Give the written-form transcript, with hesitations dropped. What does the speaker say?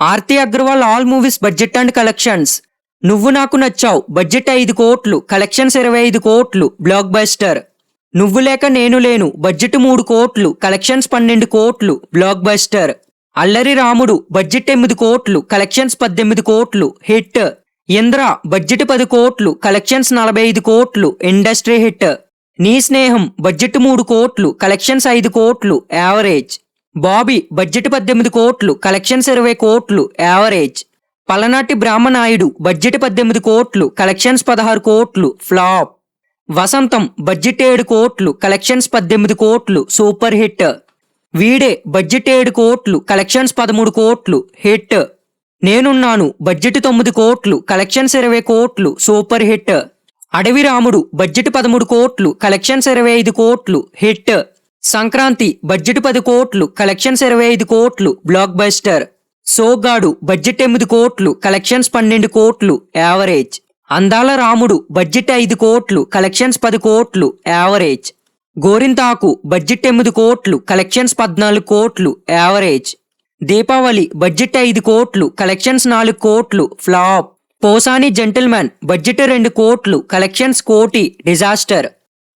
Aarti Agarwal all movies budget and collections. నువ్వు నాకు నచ్చావు budget 5 కోట్లు, కలెక్షన్స్ 25 కోట్లు, బ్లాక్ బస్టర్. నువ్వు లేక నేను లేను బడ్జెట్ 3 కోట్లు, కలెక్షన్స్ 12 కోట్లు, బ్లాక్ బస్టర్. అల్లరి రాముడు బడ్జెట్ 8 కోట్లు, కలెక్షన్స్ 18 కోట్లు, హిట్. ఇంద్ర బడ్జెట్ 10 కోట్లు, కలెక్షన్స్ 45 కోట్లు, ఇండస్ట్రీ హిట్. నీ స్నేహం బడ్జెట్ 3 కోట్లు, కలెక్షన్స్ 5 కోట్లు, యావరేజ్. బాబీ బడ్జెట్ 18 కోట్లు, కలెక్షన్స్ 20 కోట్లు, యావరేజ్. పలనాటి బ్రాహ్మనాయుడు బడ్జెట్ 18 కోట్లు, కలెక్షన్స్ 16 కోట్లు, ఫ్లాప్. వసంతం బడ్జెట్ 7 కోట్లు, కలెక్షన్స్ 18 కోట్లు, సూపర్ హిట్. వీడే బడ్జెట్ 7 కోట్లు, కలెక్షన్స్ 13 కోట్లు, హిట్. నేనున్నాను బడ్జెట్ 9 కోట్లు, కలెక్షన్స్ 20 కోట్లు, సూపర్ హిట్. అడవి రాముడు బడ్జెట్ 13 కోట్లు, కలెక్షన్స్ 25 కోట్లు, హిట్. సంక్రాంతి బడ్జెట్ 10 కోట్లు, కలెక్షన్స్ 25 కోట్లు, బ్లాక్ బస్టర్. సోగాడు బడ్జెట్ 8 కోట్లు, కలెక్షన్స్ 12 కోట్లు, యావరేజ్. అందాల రాముడు బడ్జెట్ 5 కోట్లు, కలెక్షన్స్ 10 కోట్లు, యావరేజ్. గోరింతాకు బడ్జెట్ 8 కోట్లు, కలెక్షన్స్ 14 కోట్లు, యావరేజ్. దీపావళి బడ్జెట్ 5 కోట్లు, కలెక్షన్స్ 4 కోట్లు, ఫ్లాప్. పోసాని జెంటిల్మెన్ బడ్జెట్ 2 కోట్లు, కలెక్షన్స్ 1 కోటి, డిజాస్టర్.